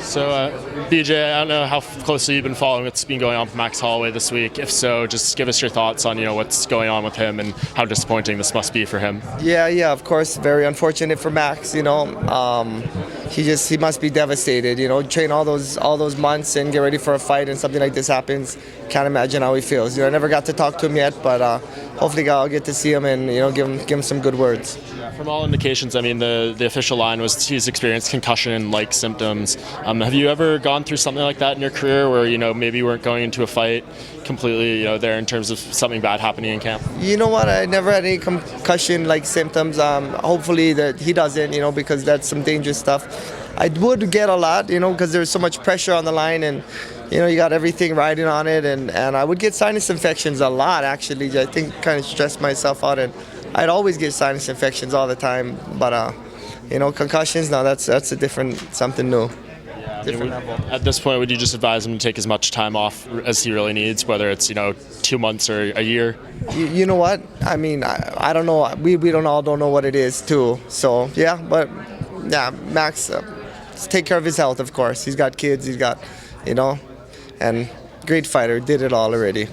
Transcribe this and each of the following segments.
So, BJ, I don't know how closely you've been following what's been going on with Max Holloway this week. If so, just give us your thoughts on what's going on with him and how disappointing this must be for him. Yeah, of course, very unfortunate for Max. He must be devastated. Train all those months and get ready for a fight, and something like this happens. Can't imagine how he feels. I never got to talk to him yet, but hopefully I'll get to see him and give him some good words. Yeah, from all indications, I mean, the official line was he's experienced concussion-like symptoms. Have you ever gone through something like that in your career, where maybe you weren't going into a fight completely there in terms of something bad happening in camp? You know what? I never had any concussion-like symptoms. Hopefully that he doesn't, because that's some dangerous stuff. I would get a lot, because there's so much pressure on the line, and you got everything riding on it, and I would get sinus infections a lot, actually. I think kind of stressed myself out, and I'd always get sinus infections all the time. But concussions, no, that's a different, something new. Different level. At this point, would you just advise him to take as much time off as he really needs, whether it's 2 months or a year? You know what? I mean, I don't know. We don't know what it is too. So Max, take care of his health, of course. He's got kids. He's got, and great fighter. Did it all already.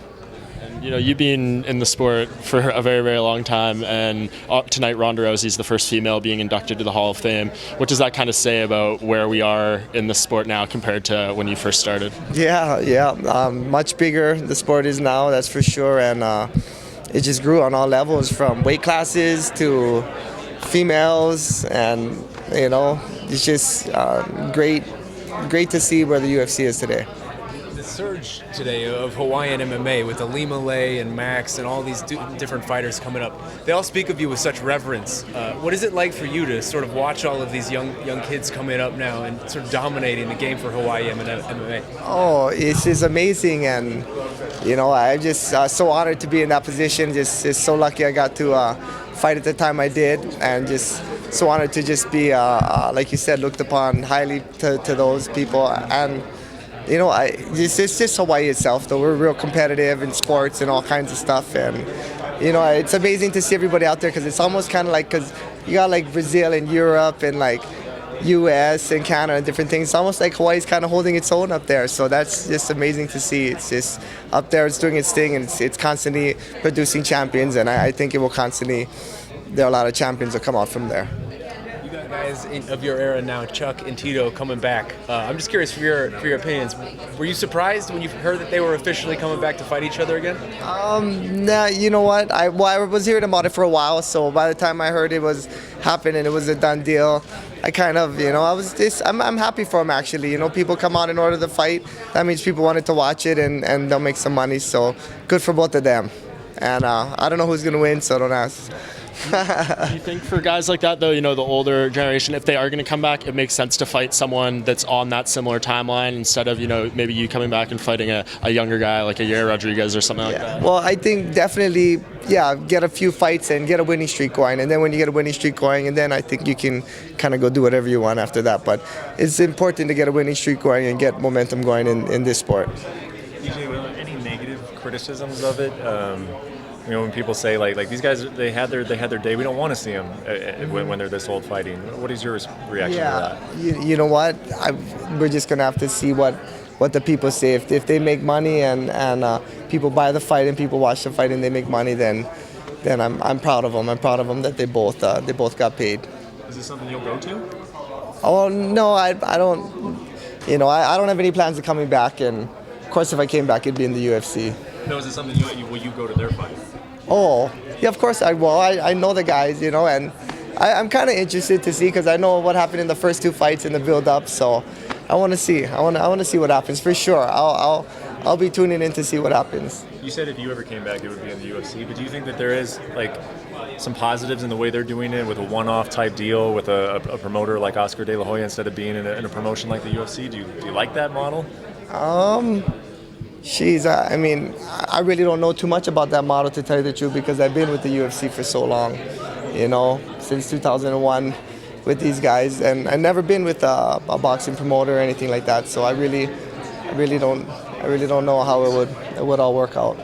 You've been in the sport for a very, very long time, and tonight Ronda Rousey is the first female being inducted to the Hall of Fame. What does that kind of say about where we are in the sport now compared to when you first started? Yeah. Much bigger the sport is now, that's for sure, and it just grew on all levels, from weight classes to females, and it's just great to see where the UFC is today. Surge today of Hawaiian MMA with Ali Malay and Max and all these different fighters coming up. They all speak of you with such reverence. What is it like for you to sort of watch all of these young kids coming up now and sort of dominating the game for Hawaiian MMA? Oh, it's just amazing, and I'm just so honored to be in that position. Just so lucky I got to fight at the time I did, and just so honored to just be, like you said, looked upon highly to those people. And it's just Hawaii itself, though. We're real competitive in sports and all kinds of stuff, and it's amazing to see everybody out there, because it's almost kind of like, because you got like Brazil and Europe and like U.S. and Canada and different things. It's almost like Hawaii's kind of holding its own up there, so that's just amazing to see. It's just up there, it's doing its thing, and it's constantly producing champions, and I think it will constantly. There are a lot of champions that come out from there. Guys of your era now, Chuck and Tito, coming back. I'm just curious for your opinions. Were you surprised when you heard that they were officially coming back to fight each other again? Nah, you know what? I was hearing about it for a while, so by the time I heard it was happening, it was a done deal. I kind of, I'm happy for them, actually. People come out in order to fight. That means people wanted to watch it, and they'll make some money, so good for both of them. And I don't know who's going to win, so don't ask. Do you think for guys like that, though, the older generation, if they are going to come back, it makes sense to fight someone that's on that similar timeline instead of, maybe you coming back and fighting a younger guy like a Yair Rodriguez or something like that? Well, I think definitely, get a few fights and get a winning streak going. And then when you get a winning streak going, and then I think you can kind of go do whatever you want after that. But it's important to get a winning streak going and get momentum going in this sport. DJ, any negative criticisms of it? When people say like these guys, they had their day. We don't want to see them when they're this old fighting. What is your reaction to that? You know what? We're just gonna have to see what the people say. If they make money and people buy the fight and people watch the fight and they make money, then I'm proud of them. I'm proud of them that they both got paid. Is this something you'll go to? Oh no, I don't. I don't have any plans of coming back. And of course, if I came back, it'd be in the UFC. No, is this something will you go to their fight? Oh, yeah, of course I will. I know the guys, and I'm kind of interested to see, because I know what happened in the first two fights in the build-up. So I want to see. I want to see what happens for sure. I'll be tuning in to see what happens. You said if you ever came back, it would be in the UFC. But do you think that there is some positives in the way they're doing it, with a one-off type deal with a promoter like Oscar De La Hoya instead of being in a promotion like the UFC? Do you like that model? I mean, I really don't know too much about that model, to tell you the truth, because I've been with the UFC for so long, since 2001 with these guys, and I've never been with a boxing promoter or anything like that. So I really don't know how it would all work out.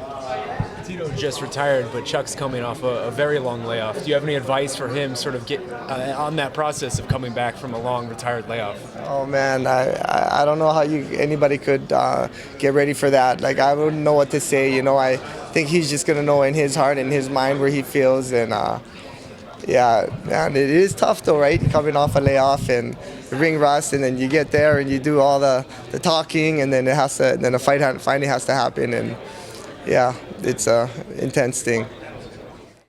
Tito just retired, but Chuck's coming off a very long layoff. Do you have any advice for him, sort of get on that process of coming back from a long retired layoff? Oh man, I don't know how anybody could get ready for that. Like, I wouldn't know what to say. You know, I think he's just gonna know in his heart and his mind where he feels. And yeah, man, it is tough though, right? Coming off a layoff and the ring rust, and then you get there and you do all the talking, and then the fight finally has to happen. And yeah, it's a intense thing.